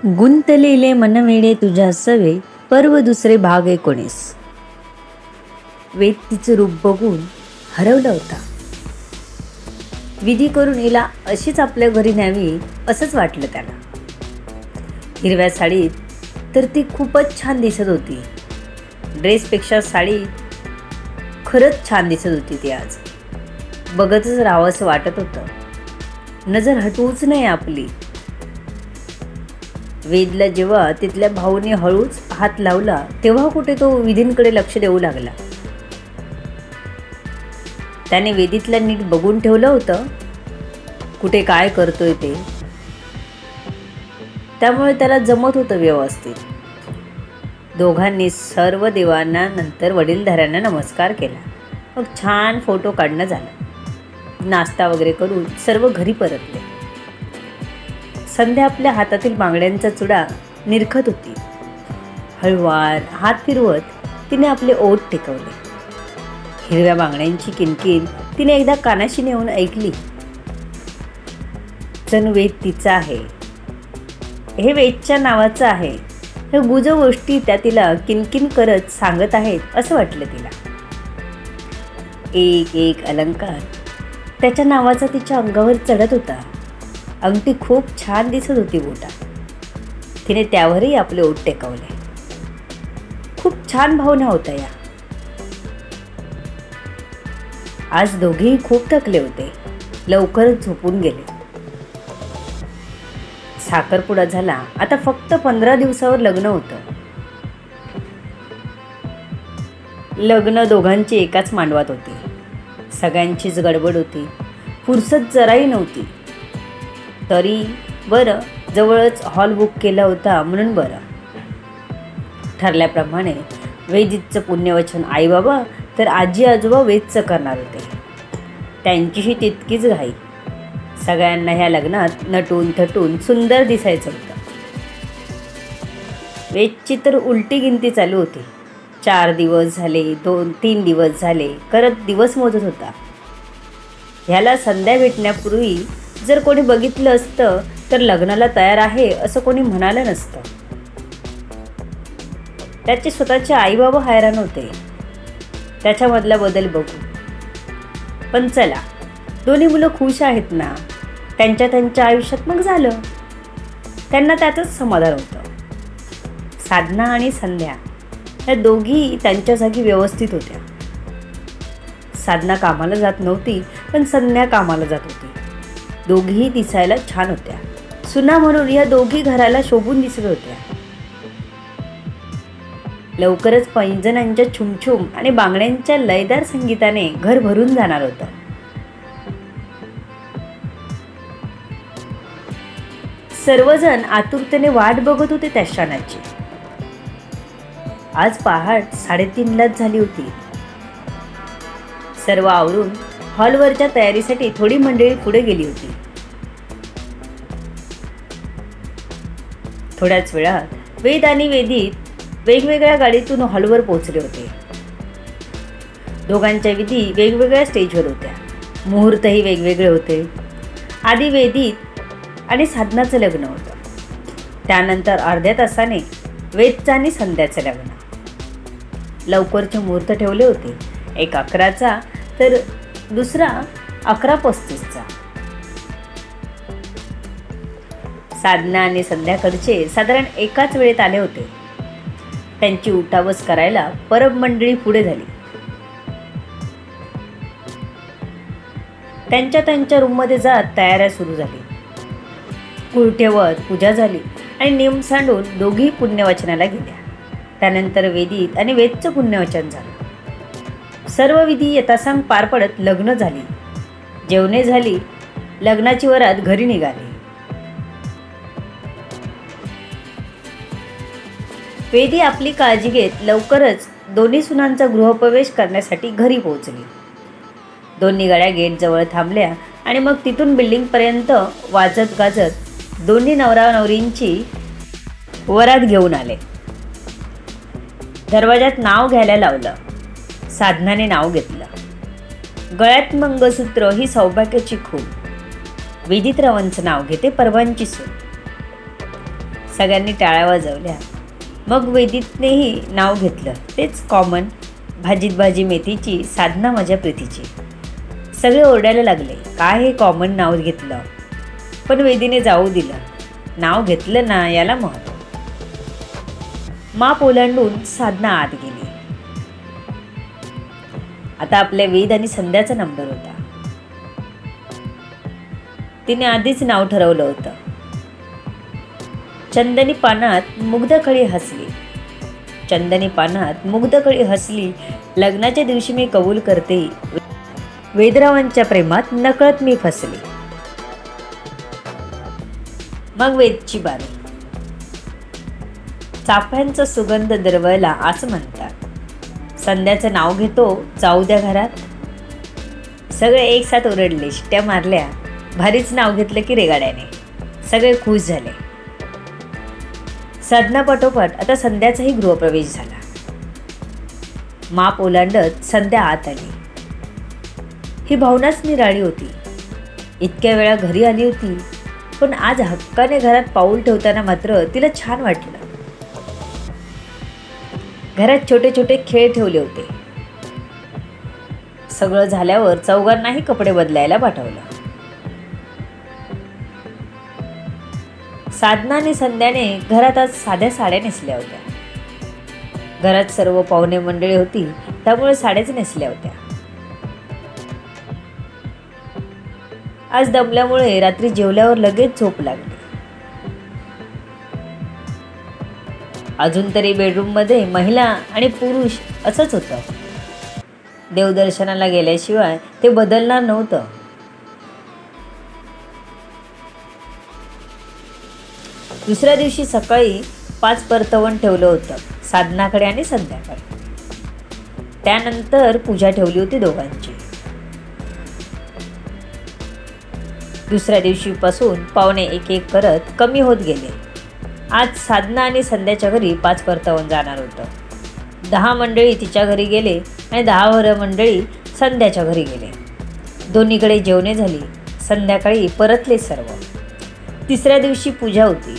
गुंतलेले मनवेडे तुझ्या सवे पर्व दुसरे भाग 19. वेद तिचं रूप बघून हरवला होता. विधी करून हिला अशीच आपल्या घरी न्यावी असंच वाटलं त्याला. हिरव्या साडीत तर ती खूपच छान दिसत होती. ड्रेसपेक्षा साडी खरंच छान दिसत होती ती. आज बघतच राहावंसं वाटत होतं. नजर हटवूच नाही आपली. वेदला जेव्हा तिथल्या भाऊने हळूच हात लावला तेव्हा कुठे तो विधींकडे लक्ष देऊ लागला. त्याने वेदीतला नीट बघून ठेवलं होतं कुठे काय करतोय ते. त्यामुळे त्याला जमत होतं व्यवस्थित. दोघांनी सर्व देवांना नंतर वडीलधाऱ्यांना नमस्कार केला. मग छान फोटो काढणं झालं. नाश्ता वगैरे करून सर्व घरी परतले. संध्या आपल्या हातातील बांगड्यांचा चुडा निरखत होती. हळुवार हात फिरवत तिने आपले ओठ टेकवले. हिरव्या बांगड्यांची किणकिण तिने एकदा कानाशी नेऊन ऐकली. जणू वेद तिचा आहे. हे वेदच्या नावाचं आहे. हे गुज गोष्टी त्या तिला किणकिण करत सांगत आहेत असं वाटलं तिला. एक एक अलंकार त्याच्या नावाचा तिच्या अंगावर चढत होता. अंगठी खूप छान दिसत होती बोटात. तिने त्यावरही आपले ओठ टेकवले. खूप छान भावना होत्या या. आज दोघेही खूप थकले होते. लवकरच झोपून गेले. साखरपुडा झाला. आता फक्त 15 दिवसावर लग्न होतं. लग्न दोघांची एकाच मांडवात होती. सगळ्यांचीच गडबड होती. फुरसत जराही नव्हती. तरी बरं, जवळच हॉल बुक केला होता म्हणून बरं. ठरल्याप्रमाणे वेदीचं पुण्यवचन आईबाबा तर आजी आजोबा वेदचं करणार होते. त्यांचीही तितकीच घाई. सगळ्यांना ह्या लग्नात नटून थटून सुंदर दिसायचं होतं. वेदची तर उलटी गिनती चालू होती. 4 दिवस झाले, 2-3 दिवस झाले करत दिवस मोजत होता. ह्याला संध्या भेटण्यापूर्वी जर कोणी बघितलं असतं तर लग्नाला तयार आहे असं कोणी म्हणालं नसतं. त्याचे स्वतःचे आईबाबा हैराण होते त्याच्यामधला बदल बघून. पण चला, दोन्ही मुलं खुश आहेत ना. त्यांच्या आयुष्यात मग झालं. त्यांना त्यातच समाधान होतं. साधना आणि संध्या या दोघी त्यांच्या जागी व्यवस्थित होत्या. साधना कामाला जात नव्हती पण संध्या कामाला जात होती. दोघीही दिसायला छान होत्या. सुना म्हणून या दोघी घराला शोभून दिसत होत्या. लवकरच पैंजणांच्या छुमछुम आणि बांगड्यांच्या लयदार संगीताने घर भरून जाणार होतं. सर्वजण आतुरतेने वाट बघत होते त्या क्षणाची. आज पहाट 3:30लाच झाली होती. सर्व आवरून हॉलवरच्या तयारीसाठी थोडी मंडळी पुढे गेली होती. थोड्याच वेळात वेद आणि वेदित वेगवेगळ्या गाडीतून हॉलवर पोहोचले होते. दोघांच्या विधी वेगवेगळ्या स्टेजवर होत्या. मुहूर्तही वेगवेगळे होते. आधी वेदित आणि साधनाचं लग्न होतं. त्यानंतर अर्ध्या तासाने वेदचं आणि संध्याचं लग्न. लवकरचे मुहूर्त ठेवले होते. एक 11चा तर दुसरा 11:35चा. साधना आणि संध्याकडचे साधारण एकाच वेळेत आले होते. त्यांची उठाबस करायला परब मंडळी पुढे झाली. त्यांच्या रूममध्ये जात तयाऱ्या सुरू झाली. कुळठेवत पूजा झाली आणि नियम सांडून दोघी पुण्यवचनाला गेल्या. त्यानंतर वेदीत आणि वेदचं पुण्यवचन झालं. सर्व विधी यथासांग पार पडत लग्न झाली. जेवणे झाली. लग्नाची वरात घरी निघाली. वेदी आपली काळजी घेत लवकरच दोन्ही सुनांचा गृहप्रवेश करण्यासाठी घरी पोहोचली. दोन्ही गाड्या गेटजवळ थांबल्या आणि मग तिथून बिल्डिंगपर्यंत वाजत गाजत दोन्ही नवरा नवरींची वरात घेऊन आले. दरवाजात नाव घ्यायला लावलं. साधनाने नाव घेतलं. गळ्यात मंगळसूत्र ही सौभाग्याची खूण. विदित रावांचं नाव घेते परवांची सून. सगळ्यांनी टाळ्या वाजवल्या. मग वेदीतनेही नाव घेतलं, तेच कॉमन, भाजीत भाजी मेथीची, साधना माझ्या प्रीतीची. सगळे ओरडायला लागले, काय हे कॉमन नाव घेतलं. पण वेदीने जाऊ दिलं. नाव घेतलं ना, याला महत्त्व. माप ओलांडून साधना आत गेली. आता आपल्या वेद आणि संध्याचा नंबर होता. तिने आधीच नाव ठरवलं होतं. चंदनी पानात मुग्धकळी हसली. चंदनी पानात मुग्धकळी हसली. लग्नाच्या दिवशी मी कबूल करते, वेदरावांच्या प्रेमात नकळत मी फसली. मग वेदची बारी. चाफ्यांचा सुगंध दरवळला असं म्हणतात. संध्याचं नाव घेतो, जाऊ द्या घरात. सगळे एक साथ ओरडले, शिट्ट्या मारल्या. भारीच नाव घेतलं की रेगाड्याने. सगळे खुश झाले. साधना पाठोपाठ आता संध्याचाही गृहप्रवेश झाला. माप ओलांडत संध्या आत आली. ही भावनाच निराळी होती. इतक्या वेळा घरी आली होती, पण आज हक्काने घरात पाऊल ठेवताना मात्र तिला छान वाटलं. घरात छोटे छोटे खेळ ठेवले होते. सगळं झाल्यावर चौघांनाही कपडे बदलायला पाठवलं. साधना आणि संध्याने घरात आज साध्या साड्या नेसल्या होत्या. घरात सर्व पाहुणे मंडळी होती, त्यामुळे साड्याच नेसल्या होत्या. आज दमल्यामुळे रात्री जेवल्यावर लगेच झोप लागली. अजून तरी बेडरूममध्ये महिला आणि पुरुष असंच होतं. देवदर्शनाला गेल्याशिवाय ते बदलणार नव्हतं. दुसऱ्या दिवशी सकाळी 5 परतवण ठेवलं होतं, साधनाकडे आणि संध्याकडे. त्यानंतर पूजा ठेवली होती दोघांची. दुसऱ्या दिवशीपासून पाहुणे एक एक करत कमी होत गेले. आज साधना आणि संध्याच्या घरी 5 परतवण जाणार होतं. 10 मंडळी तिच्या घरी गेले आणि 10 मंडळी संध्याच्या घरी गेले. दोन्हीकडे जेवणे झाली. संध्याकाळी परतले सर्व. तिसऱ्या दिवशी पूजा होती.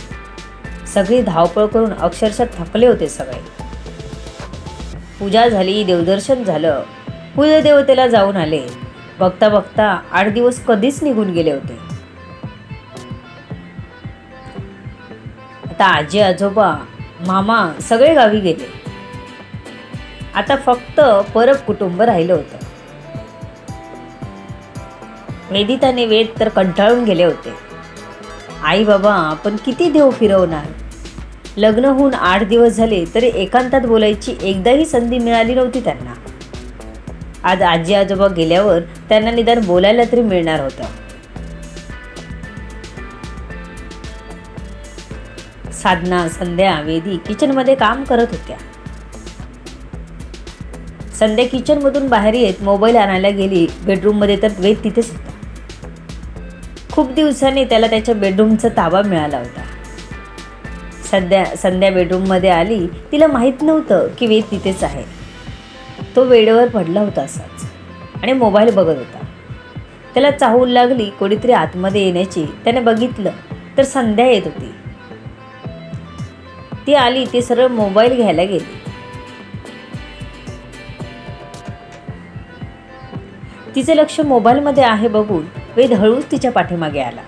सगळी धावपळ करून अक्षरशः थकले होते सगळे. पूजा झाली, देवदर्शन झालं, कुलदेवतेला जाऊन आले. बघता बघता 8 दिवस कधीच निघून गेले होते. आता आजी आजोबा मामा सगळे गावी गेले. आता फक्त परब कुटुंब राहिलं होतं. वेदिताने वेद तर कंटाळून गेले होते. आई बाबा आपण किती देव फिरवणार. लग्न होऊन 8 दिवस झाले तरी एकांतात बोलायची एकदाही संधी मिळाली नव्हती त्यांना. आज आजी आजोबा गेल्यावर त्यांना निदान बोलायला तरी मिळणार होतं. साधना, संध्या, वेदी किचनमध्ये काम करत होत्या. संध्या किचनमधून बाहेर येत मोबाईल आणायला गेली बेडरूममध्ये, तर वेद तिथेच होता. खूप दिवसांनी त्याला त्याच्या बेडरूमचा ताबा मिळाला होता. संध्या बेडरूममध्ये आली. तिला माहीत नव्हतं की वेद तिथेच आहे. तो बेडवर पडला होता असाच आणि मोबाईल बघत होता. त्याला चाहूल लागली कोणीतरी आतमध्ये येण्याची. त्याने बघितलं तर संध्या येत होती. ती आली. ती सरळ मोबाईल घ्यायला गेली. तिचे लक्ष मोबाईलमध्ये आहे बघून वेद हळूच तिच्या पाठीमागे आला.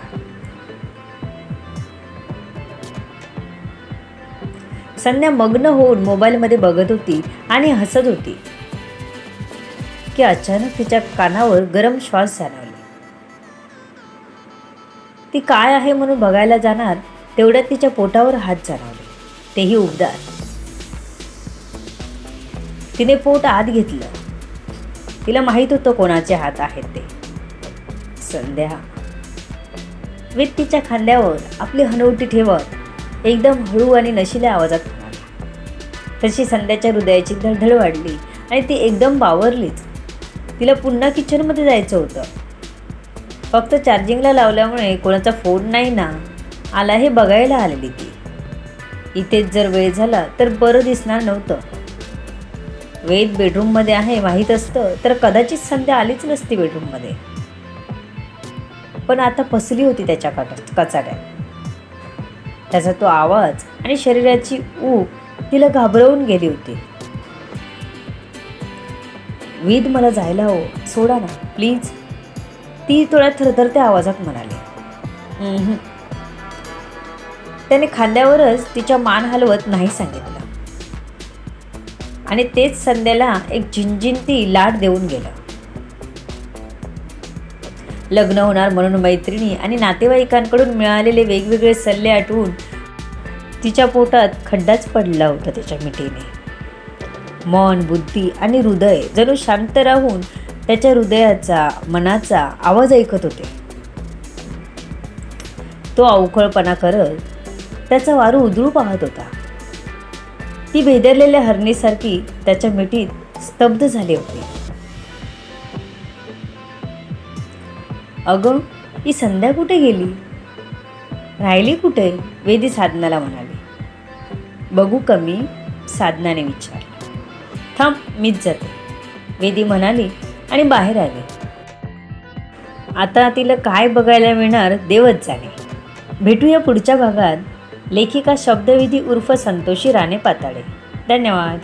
संध्या मग्न होऊन मोबाईलमध्ये बघत होती आणि हसत होती की अचानक तिच्या कानावर गरम श्वास जाणवले. ती काय आहे म्हणून बघायला जाणार तेवढ्यात तिच्या पोटावर हात जाणवले, तेही उबदार. तिने पोट आत घेतलं. तिला माहीत होतं कोणाचे हात आहेत ते. संध्या. वेद तिच्या खांद्यावर आपली हनवटी ठेवत एकदम हळू आणि नशिल्या आवाजात म्हणाला. तशी संध्याच्या हृदयाची धडधड वाढली आणि ती एकदम बावरलीच. तिला पुन्हा किचनमध्ये जायचं होतं. फक्त चार्जिंगला लावल्यामुळे कोणाचा फोन नाही ना आला हे बघायला आलेली ती. इथेच जर वेळ झाला तर बरं दिसणार नव्हतं. वेद बेडरूममध्ये आहे माहीत असतं तर कदाचित संध्या आलीच नसती बेडरूममध्ये. पण आता फसली होती त्याच्या कचाड्यात. त्याचा तो आवाज आणि शरीराची ऊब तिला घाबरवून गेली होती. वेद, मला जायला हवं, सोडा ना प्लीज, ती थोड्या थरथरत्या आवाजात म्हणाली. त्याने खांद्यावरच तिच्या मान हलवत नाही सांगितलं आणि तेच संध्याला एक झिंझिंती लाट देऊन गेलं. लग्न होणार म्हणून मैत्रिणी आणि नातेवाईकांकडून मिळालेले वेगवेगळे सल्ले आठवून तिच्या पोटात खड्डाच पडला होता त्याच्या मिठीने. मन, बुद्धी आणि हृदय जणू शांत राहून त्याच्या हृदयाचा, मनाचा आवाज ऐकत होते. तो अवखळपणा करत त्याचा वारू उधळू पाहत होता. ती भेदरलेल्या हरणीसारखी त्याच्या मिठीत स्तब्ध झाली होती. अगं, ही संध्या कुठे गेली, राहिली कुठे? वेदी साधनाला म्हणाली. बघू कमी, साधनाने विचारलं. थांब, मीच जाते, वेदी म्हणाली आणि बाहेर आली. आता तिला काय बघायला मिळणार देवच जाणे. भेटूया पुढच्या भागात. लेखिका शब्दविधी उर्फ संतोषी राणे पाताळे. धन्यवाद.